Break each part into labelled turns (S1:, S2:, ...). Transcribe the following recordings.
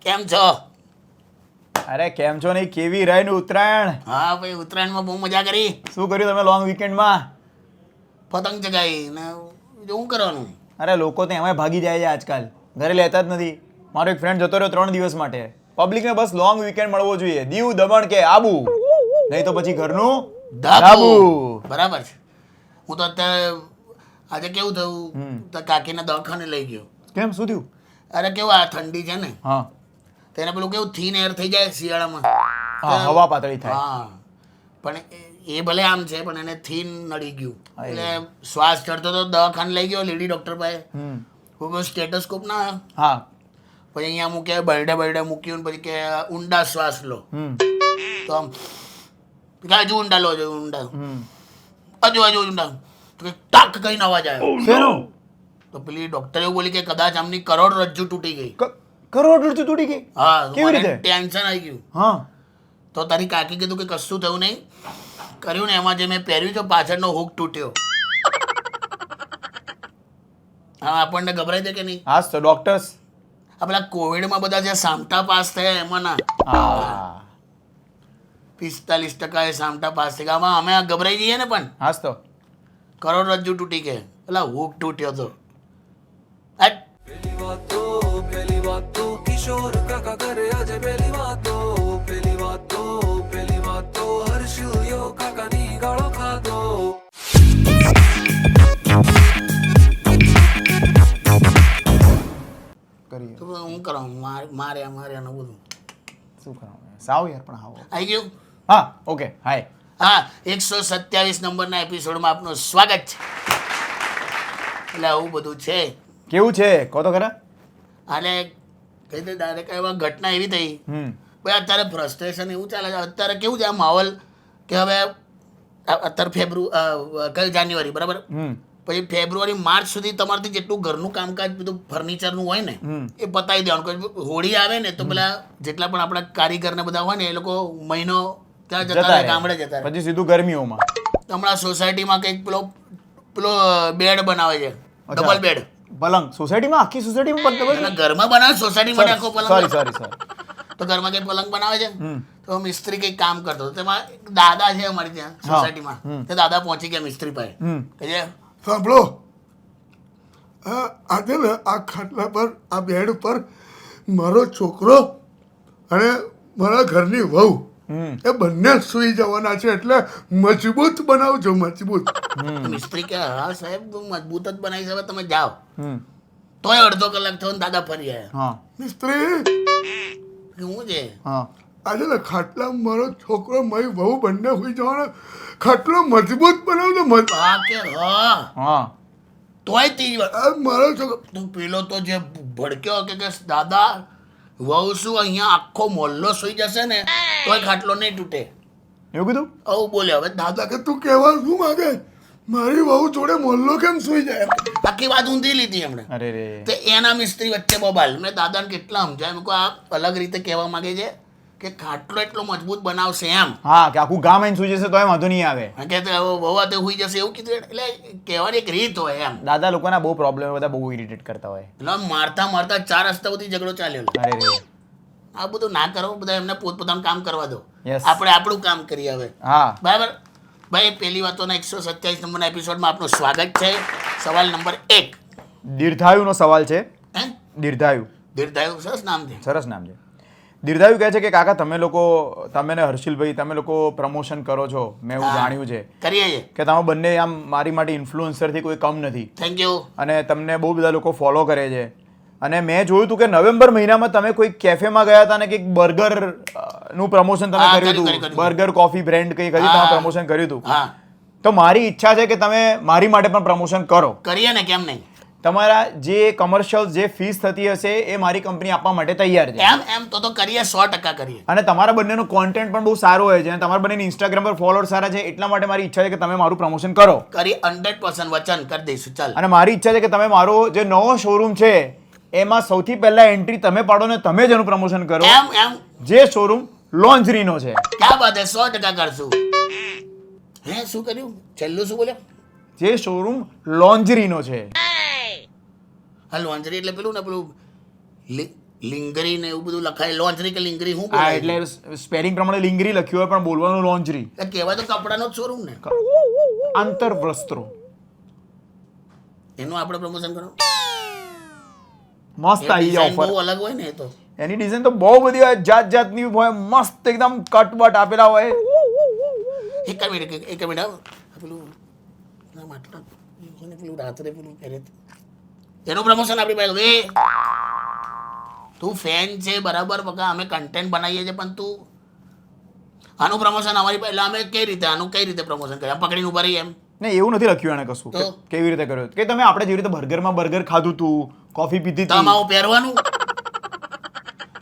S1: કેમ છો?
S2: અરે કેમ છો નહીં, કેવી રહી ને ઉત્તરાયણ?
S1: હા ભાઈ, ઉત્તરાયણમાં બહુ મજા કરી.
S2: શું કર્યું તમે લોંગ વીકેન્ડમાં?
S1: પતંગ ચગાવી ને શું કરવાનું?
S2: અરે લોકો તો એમાંય ભાગી જાય છે આજકાલ, ઘરે લેતા જ નથી. મારો એક ફ્રેન્ડ જતો રહ્યો 3 દિવસ માટે. પબ્લિકને બસ લોંગ વીકેન્ડ મળવો જોઈએ, દીવ, દમણ કે આબુ, નહીં તો પછી ઘરનું ધાબુ.
S1: બરાબર છે. હું તો અત્યારે આજે કેવું થયું, તો કાકીને દવાખાને લઈ ગયો.
S2: કેમ, શું થયું?
S1: અરે કેવું, આ ઠંડી છે ને,
S2: હા
S1: તેને પેલું કેવું થીન એર થઈ જાય શિયાળામાં.
S2: હા, હવા પાતળી થાય.
S1: હા, પણ એ ભલે આમ છે, પણ એને થીન નડી ગયું. એટલે શ્વાસ ચડતો તો દવાખાને લઈ ગયો લેડી ડોક્ટર પાસે. સ્ટેટોસ્કોપ ના
S2: હા
S1: પછી અહીંયા મૂકે, બરડે મૂક્યું ને પછી કે ઊંડા શ્વાસ લો. તો આમ હજુ ઊંડા લો, હજુ ઊંડા, હજુ ઊંડા, તો ટાક કઈને અવાજ આવ્યો.
S2: શેનો?
S1: તો પેલી ડોક્ટર એવું બોલી કે કદાચ આમની કરોડરજ્જુ તૂટી ગઈ.
S2: કરોડરજ્જુ તૂટી ગઈ?
S1: હા,
S2: કેવી રીતે?
S1: ટેન્શન આવી ગયું.
S2: હા
S1: તો તારી કાકી કીધું કે કશું થયું નહીં. કર્યું ને એમાં જે મેં પહેર્યું છે પાછળનો હુક તૂટ્યો. હા, આપણને ગભરાઈ દે કે નહીં?
S2: હા તો ડોક્ટર્સ
S1: આ પેલા કોવિડમાં બધા જે સામટા પાસ થયા એમાં ના,
S2: હા
S1: 45% એ સામટા પાસ થઈ ગયા. આમાં અમે ગભરાઈ જઈએ ને, પણ
S2: હાસ તો
S1: કરોડરજ્જુ તૂટી ગઈ, પેલા હુક તૂટ્યો હતો.
S3: પેલી વાતો કિશોર કાકા કરે આજે પેલી વાતો હર્ષયો કાકાની ગાળો ખાધો.
S2: કરીએ
S1: તો હું કરાવું, માર્યા ને બધું
S2: શું કરવાનું? સાવ યાર, પણ આવો.
S1: આવી ગયું.
S2: હા ઓકે, હાય.
S1: હા, 127 નંબરના એપિસોડમાં આપનું સ્વાગત છે. એટલે આવું બધું છે.
S2: કેવું છે કહો તો ખરા.
S1: અને કઈ રીતે ડાયરેક્ટ એવા ઘટના એવી થઈ ભાઈ, અત્યારે ફ્રસ્ટ્રેશન એવું ચાલે છે. અત્યારે કેવું છે આ માહોલ કે હવે અત્યારે કઈ જાન્યુઆરી બરાબર, પછી ફેબ્રુઆરી માર્ચ સુધી તમારાથી જેટલું ઘરનું કામકાજ બધું ફર્નિચરનું હોય ને એ પતાવી દેવાનું. હોળી આવે ને તો પેલા જેટલા પણ આપણા કારીગર ને બધા હોય ને એ લોકો મહિનો ત્યાં જતા રહે, ગામડે જતા રહે.
S2: પછી સીધું ગરમીઓમાં
S1: હમણાં સોસાયટીમાં કંઈક પેલો બેડ બનાવે છે, ડબલ બેડ.
S2: પલંગ સોસાયટીમાં, આખી સોસાયટીમાં
S1: ઘરમાં બનાવે, સોસાયટીમાં આખો પલંગ.
S2: સોરી
S1: તો ઘરમાં કઈ પલંગ બનાવે છે, તો મિસ્ત્રી કઈ કામ કરતો હતો. તેમાં એક દાદા છે અમારી ત્યાં સોસાયટીમાં, તે દાદા પહોંચી ગયા મિસ્ત્રી પાસે. કે
S4: સાંભળો, આજે ને આ ખાટલા પર, આ બેડ ઉપર મારો છોકરો અને મારા ઘરની વહુ એ બંને સુઈ જવાના છે, એટલે મજબૂત બનાવજો, મજબૂત.
S1: મિસ્ત્રી કે હા સાહેબ મજબૂત જ બનાવી શકે, તમે જાઓ. તોય અડધો કલાક થયો ને દાદા ફરી આવ્યા.
S4: મિસ્ત્રી
S1: શું છે?
S4: આજે ને ખાટલા મારો છોકરો, મારી વહુ બંને સુઈ જવાના, ખાટલો મજબૂત બનાવજો.
S1: હા કે હા, તોય ત્રીજી વાર
S4: મારો છોકરો
S1: તું પેલો તો જે ભડક્યો કે દાદા વહુ શું અહીંયા આખો મોહલ્લો સુઈ જશે ને તોય ખાટલો નહીં તૂટે,
S2: એવું કીધું.
S1: આવું બોલ્યો. હવે
S4: દાદા કે તું કહેવા શું માંગે? મારી વહુ જોડે મોહલ્લો કેમ સુઈ જાય?
S1: આખી વાત ઊંધી લીધી એમણે.
S2: અરે રે,
S1: તે એના મિસ્ત્રી વચ્ચે બબાલ. મેં દાદાને કેટલા સમજાય, મેં આ અલગ રીતે કહેવા માંગે છે કે ખાટલો એટલો મજબૂત બનાવશે એમ.
S2: હા, કે આખું ગામ આઈને સુઈ જશે તોય વાંધો નહીં આવે.
S1: કે વહુ તે સુઈ જશે એવું કીધું. એટલે કહેવાની એક રીત હોય એમ.
S2: દાદા લોકોના બહુ પ્રોબ્લેમ, બધા બહુ ઇરિટેટ કરતા હોય.
S1: એટલે મારતા 4 રસ્તા સુધી ઝઘડો ચાલ્યો.
S2: અરે રે,
S1: આ બધું ના કરો, બધા એમને પોતપોતાનું કામ કરવા દો.
S2: Yes.
S1: આપણે આપણું કામ કરીએ હવે.
S2: હા
S1: બરાબર ભાઈ, પહેલી વાતોના 127 નંબરના એપિસોડમાં આપનું સ્વાગત છે. સવાલ નંબર 1.
S2: દીર્ઘાયુનો સવાલ છે.
S1: હે,
S2: દીર્ઘાયુ,
S1: દીર્ઘાયુ સરસ નામ છે.
S2: સરસ નામ છે. દીર્ઘાયુ કહે છે કે કાકા તમે ને હર્ષિલભાઈ, તમે લોકો પ્રમોશન કરો છો, મેં એવું જાણ્યું છે
S1: કરીએ છીએ.
S2: કે તમે બંને આમ મારી માટે ઇન્ફ્લુઅન્સરથી કોઈ કમ નથી.
S1: Thank you.
S2: અને તમને બહુ બધા લોકો ફોલો કરે છે. અને મેં જોયું હતું કે નવેમ્બર મહિનામાં તમે કોઈ કેફેમાં ગયા હતા ને કંઈક બર્ગર નું પ્રમોશન તમે કર્યું હતું. બર્ગર કોફી બ્રેન્ડ કંઈક હજી તમે પ્રમોશન કર્યું હતું. તો મારી ઈચ્છા છે કે તમે મારી માટે પણ પ્રમોશન કરો.
S1: કરીએ ને, કેમ નહીં.
S2: તમારા જે કમર્શિયલ જે ફીસ થતી હશે એ મારી કંપની આપવા માટે તૈયાર છે.
S1: એમ તો કરીએ, 100% કરીએ.
S2: અને તમારા બંનેનો કોન્ટેન્ટ પણ બહુ સારો હોય છે અને તમારા બંનેની ઇન્સ્ટાગ્રામ પર ફોલોઅર સારા છે, એટલા માટે મારી ઈચ્છા છે કે તમે મારું પ્રમોશન કરો.
S1: કરી 100% વચન કરી દઈશું. ચાલ.
S2: અને મારી ઈચ્છા છે કે તમે મારો જે નવો શોરૂમ છે એમાં સૌથી પહેલા એન્ટ્રી તમે પાડો ને તમે જ એનું પ્રમોશન કરો.
S1: એમ
S2: જે શોરૂમ લોન્જરીનો છે.
S1: ક્યાં વાત છે, 100% કરશું. હે, શું કર્યું? છેલ્લું શું બોલ્યા?
S2: જે શોરૂમ લોન્જરીનો છે.
S1: હા, લોન્જરી એટલે પેલું ને પેલું લિંગરી ને એવું બધું લખાય લોન્જરી કે લિંગરી શું
S2: હા
S1: બોલાય
S2: એટલે સ્પેલિંગ પ્રમાણે લિંગરી લખ્યું હોય પણ બોલવાનું લોન્જરી.
S1: એ કહેવાય તો કપડાનો જ શોરૂમ ને
S2: આંતરવસ્ત્રો.
S1: એનું આપણે પ્રમોશન કરો
S2: મસ્ત આવી
S1: ડિઝાઇન
S2: ઓફર.
S1: બહુ અલગ હોય ને એ તો
S2: એની ડિઝાઇન તો બહુ બધી હોય, જાત જાતની હોય, મસ્ત એકદમ કટ બટ આપેલા હોય.
S1: એક મિનિટ આવ. આ પેલું ના માટલા એને પેલું રાત્રે પેલું પહેરે તે. એનું પ્રમોશન આપણી પાસે એ તું ફેન છે બરાબર બકા અમે કન્ટેન્ટ બનાવીએ છીએ પણ તું આનું પ્રમોશન અમારી પાસે એટલે અમે કઈ રીતે આનું કઈ રીતે પ્રમોશન કરીએ પકડીને ઉભા રહીએ એમ
S2: ને એવું નથી લખ્યું એને કશું
S1: તો?
S2: કે કેવી રીતે કર્યું કે તમે આપણે જેવી રીતે બર્ગરમાં બર્ગર ખાધું તું, કોફી પીધી હતી.
S1: તમારું પહેરવાનું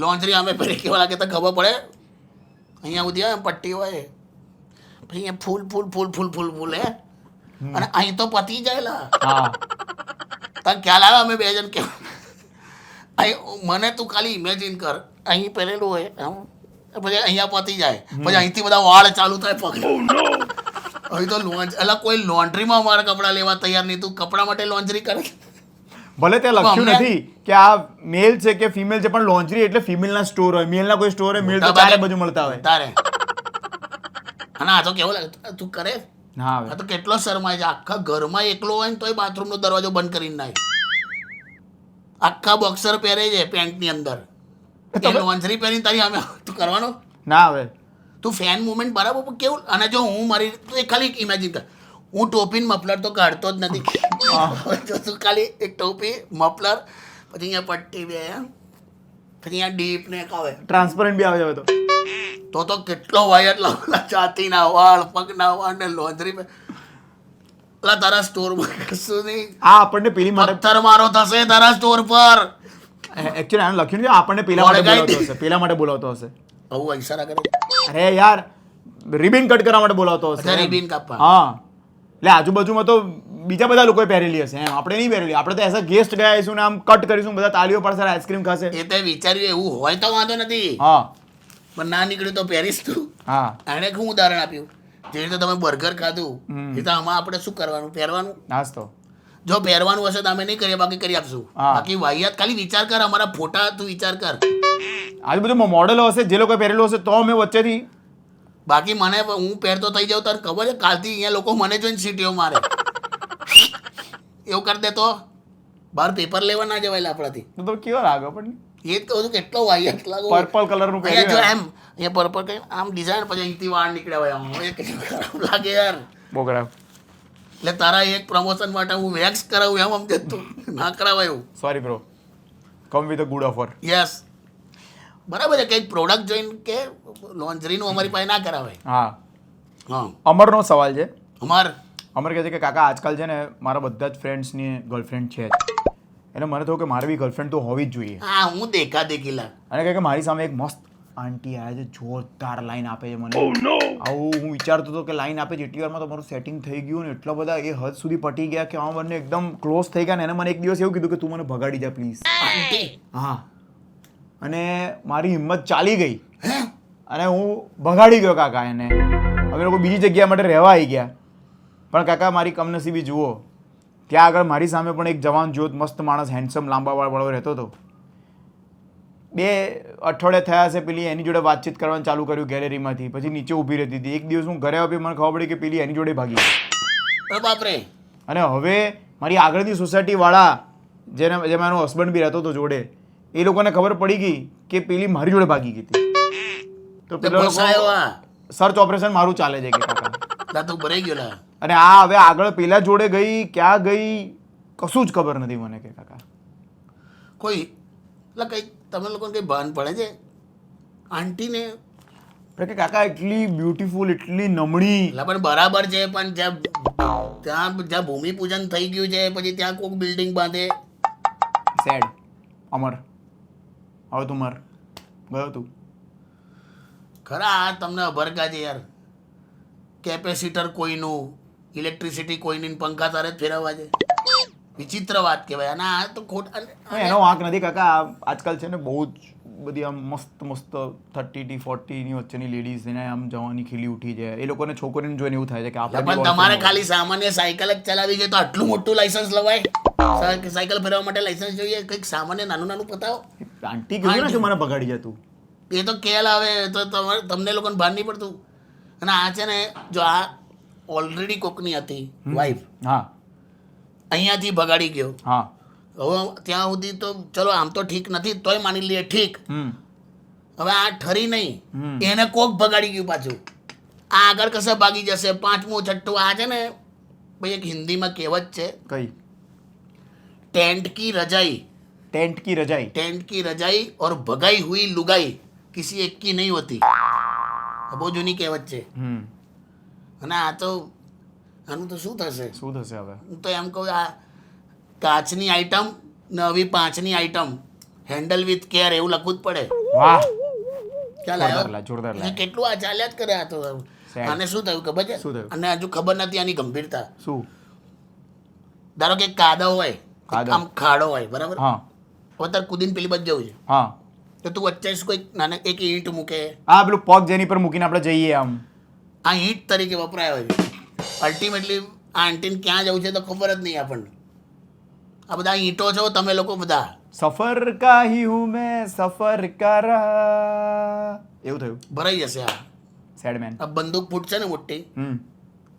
S1: લોન્જરી અમે પહેરી કેવા લાગે તો ખબર પડે અહીંયા સુધી હોય પટ્ટી હોય પછી અહીંયા ફૂલ ફૂલ ફૂલ ફૂલ ફૂલ ફૂલ હે અને અહીં તો પતી જાયલા
S2: હા
S1: તને ખ્યાલ આવે અમે બે જણ કેવું અહીં મને તું ખાલી ઇમેજિન કર અહીં પહેરેલું હોય આમ પછી અહીંયા પતી જાય પછી અહીંથી બધા વાળ ચાલુ થાય પકડ અહીં તો લોન્જ એટલે કોઈ લોન્ડ્રીમાં અમારા કપડાં લેવા તૈયાર નહીં તું કપડા માટે લોન્જરી કરે
S2: ભલે તે લખ્યું
S1: અમને-
S2: નથી કે આ મેલ છે કે ફિમેલ છે પણ લોન્જરી એટલે ફિમેલના સ્ટોર હોય, મેલના કોઈ સ્ટોર હોય, મેલ તો ચારે બાજુ મળતા હોય.
S1: તારે અને આ તો કેવું લાગે તું કરે
S2: હા
S1: આ
S2: હવે
S1: તો કેટલો શરમાય છે આખા ઘરમાં એકલો હોય ને તોય બાથરૂમનો દરવાજો બંધ કરીને નાય આખા બોક્સર પહેરે છે પેન્ટની અંદર એ લોન્જરી પહેરીને તારી અમે તું કરવાનો
S2: ના હવે
S1: તું ફેન મુવમેન્ટ બરાબર પણ કેવું અને જો હું મારી તું એ ખાલી ઇમેજિન કર હું ટોપી ને મફલર તો કાઢતો જ નથી જો તું ખાલી એક ટોપી મફલર પછી અહીંયા પટ્ટી બે પછી અહીંયા ડીપ ને એક આવે
S2: ટ્રાન્સપરન્ટ બી આવે છે હવે તો.
S1: તો કેટલો વાયર લાવલા છાતીના વાળ પગના વાળ ને લોન્જરી પેલા તારા સ્ટોરમાં કશું નહીં
S2: આ આપણને પેલી માટે
S1: પથ્થર મારો થશે તારા સ્ટોર પર
S2: એકચ્યુઅલી આને લખ્યું નથી, આપણને પેલા માટે બોલાવતો હશે, પેલા માટે બોલાવતો હશે.
S1: આવું ઈશારા કરે
S2: અરે યાર રિબિન કટ કરવા માટે બોલાવતો હશે.
S1: અત્યારે રિબિન કાપવા
S2: હા એટલે આજુબાજુમાં તો બીજા બધા લોકોએ પહેરેલી હશે એમ, આપણે નહીં પહેરેલી. આપણે તો એઝ અ ગેસ્ટ ગયા આવીશું ને આમ કટ કરીશું, બધા તાળીઓ પાડશે, આઈસ્ક્રીમ ખાશે.
S1: એ તે વિચાર્યું એવું હોય તો વાંધો નથી
S2: હા
S1: પણ ના નીકળ્યું તો પહેરીશ તું
S2: હા
S1: એણે શું ઉદાહરણ આપ્યું જે રીતે તમે બર્ગર ખાધું એ તો આમાં આપણે શું કરવાનું પહેરવાનું
S2: નાસ તો
S1: જો પહેરવાનું હશે તો અમે નહીં કરીએ બાકી કરી આપશું
S2: હા.
S1: બાકી વાહિયાત ખાલી વિચાર કર અમારા ફોટા તું વિચાર કર
S2: આજુ બધું મોડેલો હશે, જે લોકોએ પહેરેલું હશે તો અમે વચ્ચેથી
S1: બાકી મને હું પહેરતો થઈ જાઉં તને ખબર છે કાલથી અહીંયા લોકો મને જોઈને સીટીઓ મારે એવું કરી દે તો બહાર પેપર લેવા ના જવાય આપણાથી
S2: તો કેવો લાગે પણ
S1: એ જ કહું છું કેટલો વાહિયાત લાગો
S2: પર્પલ કલરનું
S1: અહીંયા જો
S2: પહેર્યું
S1: એમ અહીંયા પર્પલ કઈ આમ ડિઝાઇન પછી અહીંથી વાળ નીકળ્યા હોય આમ એ કેટલું ખરાબ લાગે યાર
S2: બહુ ખરાબ.
S1: એટલે તારા એક પ્રમોશન માટે હું વેક્સ કરાવું એમ સમજે તું ના કરાવાય એવું
S2: sorry bro, come with a good offer.
S1: Yes બરાબર છે કંઈક પ્રોડક્ટ જોઈને કે લોન્જરીનું અમારી પાસે ના કરાવાય
S2: હા
S1: હા
S2: અમરનો સવાલ છે.
S1: અમાર
S2: અમર કહે છે કે કાકા આજકાલ છે ને મારા બધા જ ફ્રેન્ડ્સની ગર્લફ્રેન્ડ છે જ. એટલે મને થયું કે મારે બી ગર્લફ્રેન્ડ તો હોવી જ જોઈએ.
S1: હા હું દેખા દેખીલા
S2: અને કહે કે મારી સામે એક મસ્ત આંટી આવે છે, જોરદાર લાઈન આપે છે મને. આવું હું વિચારતો હતો કે લાઈન આપે છે એટલી વારમાં તો મારું સેટિંગ થઈ ગયું ને એટલા બધા એ હદ સુધી પટી ગયા કે આ બંને એકદમ ક્લોઝ થઈ ગયા ને એને મને એક દિવસ એવું કીધું કે તું મને ભગાડી જા પ્લીઝ.
S1: આંટી
S2: હા અને મારી હિંમત ચાલી ગઈ અને હું ભગાડી ગયો કાકા એને. અમે લોકો બીજી જગ્યા માટે રહેવા આવી ગયા પણ કાકા મારી કમનસીબી જુઓ, ત્યાં આગળ મારી સામે પણ એક જવાન જોત મસ્ત માણસ હેન્ડસમ લાંબા વાળો રહેતો હતો. 2 અઠવાડિયા થયા છે પેલી એની જોડે વાતચીત કરવાનું ચાલુ કર્યું ગેલેરીમાંથી, પછી નીચે ઊભી રહેતી હતી. એક દિવસ હું ઘરે આવ્યો મને ખબર પડી કે પેલી એની જોડે ભાગી ગઈ.
S1: અરે બાપરે
S2: અને હવે મારી આગળની સોસાયટીવાળા જેમાં એનો હસબન્ડ બી રહેતો હતો જોડે, એ લોકોને ખબર પડી ગઈ કે પેલી મારી જોડે ભાગી ગઈ હતી. તો પેલો
S1: ફસાયો આ
S2: સર્ચ ઓપરેશન મારું ચાલે છે કે કાકા.
S1: લા તું ભરાઈ ગયો લા
S2: અને આ હવે આગળ પેલા જોડે ગઈ ક્યાં ગઈ કશું જ ખબર નથી મને કે કાકા.
S1: કોઈ એટલે કઈ તમે લોકોને કઈ ભાન પડે છે આંટીને
S2: એટલે કે કાકા એટલી બ્યુટીફુલ એટલી નમણી.
S1: એટલે પણ બરાબર છે પણ જ્યાં ભૂમિપૂજન થઈ ગયું છે પછી ત્યાં કોઈક બિલ્ડિંગ બાંધે
S2: સેડ અમર હવે તું મર ગયો તું.
S1: ખરા આ તમને અભરકા છે યાર કેપેસિટર કોઈનું ઇલેક્ટ્રિસિટી કોઈની ને પંખા તારે જ ફેરવવા છે વિચિત્ર વાત કહેવાય. અને આ તો
S2: એનો વાંક નથી કાકા. આજકાલ છે ને બહુ જ બધી આમ મસ્ત 30 થી 40 ની વચ્ચેની લેડીઝ એને આમ જવાની ખીલી ઉઠી છે. એ લોકોને છોકરીને જોઈને એવું થાય છે કે આપણે
S1: પણ તમારે ખાલી સામાન્ય સાયકલ જ ચલાવી છે તો આટલું મોટું લાયસન્સ લવાય? સાયકલ ફેરવવા માટે લાયસન્સ જોઈએ? કંઈક સામાન્ય નાનું બતાવો.
S2: આંટી કીધું ને કે મને બગાડી જતું.
S1: એ તો કેલ આવે તો તમને લોકોને ભાન નહીં પડતું. અને આ છે ને, જો આ ઓલરેડી કોકની હતી વાઈફ,
S2: હા,
S1: અહીંયાથી બગાડી ગયો,
S2: હા,
S1: હવે ત્યાં સુધી તો ચલો આમ તો ઠીક નથી, તોય માની લઈએ ઠીક. હવે આ ઠરી નહીં, એને કોક બગાડી ગયું પાછું. આ આગળ કશે ભાગી જશે. 5મું 6ઠું આ છે ને ભાઈ, એક હિન્દીમાં કહેવત છે,
S2: કઈ?
S1: ટેન્ટ કી રજાઈ,
S2: ટેન્ટ કી રજાઈ,
S1: ટેન્ટ કી રજાઈ और भगाई हुई लुगाई किसी एक की नहीं होती. બહુ જૂની કહેવત છે. અને આ તો આનું તો શું થશે?
S2: શું થશે હવે? હું
S1: તો એમ કહું, આ કાચની આઈટમ નવી 5ની આઈટમ, હેન્ડલ વિથ કેર એવું લખવું જ પડે.
S2: વાહ,
S1: ચાલ
S2: જોરદાર.
S1: કેટલું આ ચાલ્યા જ કરે. આ તો આને શું થયું ખબર છે?
S2: શું થયું?
S1: અને હજુ ખબર નથી આની ગંભીરતા.
S2: શું?
S1: ધારો કે કાદવ હોય, આમ ખાડો હોય, બરાબર?
S2: હા.
S1: હવે તાર કુદીને પેલી બાજુ જવું છે,
S2: હા,
S1: તો તું વચ્ચે કોઈ નાના એક ઈંટ મૂકે.
S2: હા, પેલું પગ જેની પર મૂકીને આપણે જઈએ આમ.
S1: આ ઈંટ તરીકે વપરાય હોય. અલ્ટિમેટલી આ આંટીને ક્યાં જવું છે તો ખબર જ નહીં આપણને. આ બધા ઈંટો છો તમે લોકો બધા.
S2: સફર કા હી હું મેં સફર કરા, એવું થયું.
S1: ભરાઈ જશે આ
S2: સેડમેન.
S1: આ બંદૂક ફૂટશે ને મોટી,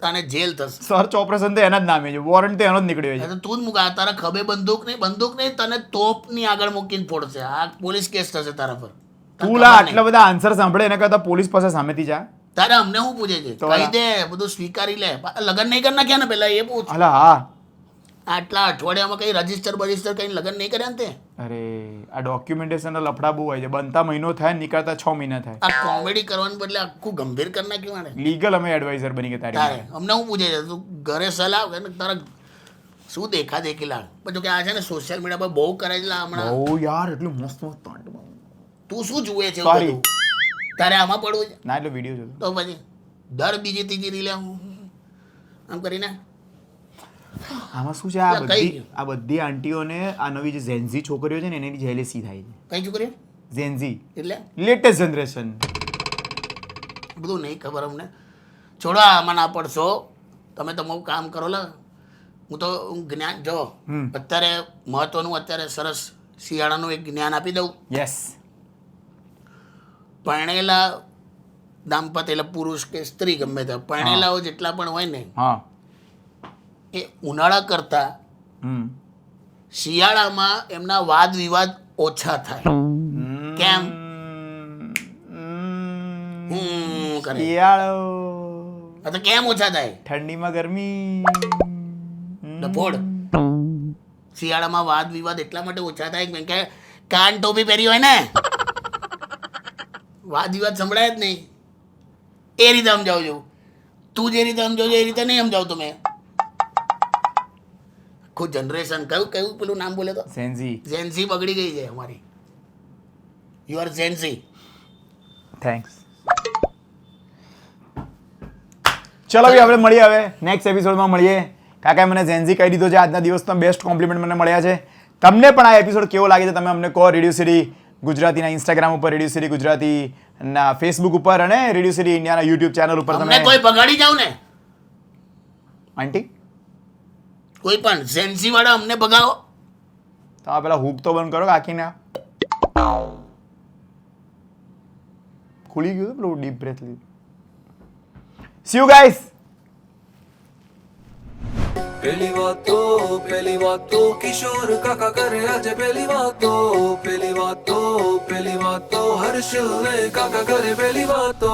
S1: તને જેલ થશે.
S2: સર્ચ ઓપરેશન તો એના જ નામે છે, વોરંટ તો એનો જ નીકળ્યો છે.
S1: તો તું જ મૂકા. તારા ખભે બંદૂક નહીં, તને તોપની આગળ મૂકીને ફોડશે. આ પોલીસ કેસ થશે તારા પર.
S2: તું લા આટલા બધા આન્સર સાંભળે એના કરતા પોલીસ પાસે સામેથી જા.
S1: તારે અમને શું પૂછે છે? કહી દે, બધું સ્વીકારી લે. લગ્ન નહીં કરી નાખ્યા ને પેલા, એ પૂછ.
S2: અલા હા,
S1: આટલા અઠવાડિયામાં કઈ રજીસ્ટર કઈ લગ્ન નહીં કર્યા ને તે?
S2: અરે આ ડોક્યુમેન્ટેશન લફડા બહુ હોય છે. બનતા મહિનો થાય ને નીકળતા 6 મહિના થાય.
S1: આ કોમેડી કરવાને બદલે આખું ગંભીર કરી નાખ્યું આને.
S2: લીગલ અમે એડવાઇઝર બની ગયા તારી.
S1: તારે અમને શું પૂછે છે? તું ઘરે સલાહ કે તારા શું દેખી લાગ? પછી કે આ છે ને સોશિયલ મીડિયા પર બહુ કરે છે હમણાં.
S2: ઓ યાર, એટલું મસ્ત પેન્ટ.
S1: તું શું જુએ છે?
S2: Sorry.
S1: તારે આમાં પડવું છે?
S2: ના, એટલે વિડીયો જોતો.
S1: તો પછી દર બીજી ત્રીજી રીલે આમ કરીને
S2: આમાં શું છે, આ બધી આંટીઓને આ નવી જે ઝેન્ઝી છોકરીઓ છે ને એની જેલેસી થાય છે.
S1: કઈ છોકરી?
S2: ઝેન્ઝી
S1: એટલે
S2: લેટેસ્ટ જનરેશન.
S1: બધું નહીં ખબર અમને. છોડો, આમાં ના પડશો. તમે તમારું કામ કરો લા. હું તો જ્ઞાન જો અત્યારે મહત્વનું, અત્યારે સરસ શિયાળાનું એક જ્ઞાન આપી દઉં.
S2: યસ.
S1: પરણેલા દાંપત્ય, એટલે પુરુષ કે સ્ત્રી ગમે તે પરણેલાઓ જેટલા પણ હોય ને,
S2: હા,
S1: એ ઉનાળા કરતા શિયાળામાં એમના વાદ વિવાદ ઓછા થાય. કેમ?
S2: શિયાળો
S1: તો કેમ ઓછા થાય?
S2: ઠંડીમાં ગરમી.
S1: ડફોડ. શિયાળામાં વાદ વિવાદ એટલા માટે ઓછા થાય કેમ કે કાન ટોપી પહેરી હોય ને, વાદ વિવાદ સંભળાય જ નહીં. એ રીતે સમજાવું છું. તું જે રીતે સમજાવું એ રીતે નહીં સમજાવું તમે. આખું જનરેશન કયું પેલું નામ બોલે તો? ઝેન્ઝી બગડી ગઈ છે અમારી. You are Gen Z.
S2: થેન્ક્સ. ચલો ભાઈ, આપણે મળીએ હવે નેક્સ્ટ એપિસોડમાં મળીએ. કાકા મને ઝેન્ઝી કહી દીધો છે. આજના દિવસનો બેસ્ટ કોમ્પ્લિમેન્ટ મને મળ્યા છે. તમને પણ આ એપિસોડ કેવો લાગે છે તમે અમને કહો. રેડિયો સિટી ગુજરાતીના ઇન્સ્ટાગ્રામ ઉપર, રેડિયો સિટી ગુજરાતીના ફેસબુક ઉપર અને રેડિયો સિટી ઇન્ડિયાના યુટ્યુબ ચેનલ ઉપર તમે
S1: કોઈ બગાડી જાવ ને
S2: આંટી,
S1: કોઈ પણ ઝેન્ઝી વાળા અમને બગાવો.
S2: તમે પેલા હૂક તો બંધ કરો કાકીને. ખુલી ગયું પેલું ડીપ બ્રેથ લીધું. See you guys.
S3: પેલી વાતો કિશોર કાકા કરે આજે પેલી વાતો હર્ષ કાકા કરે પેલી વાતો.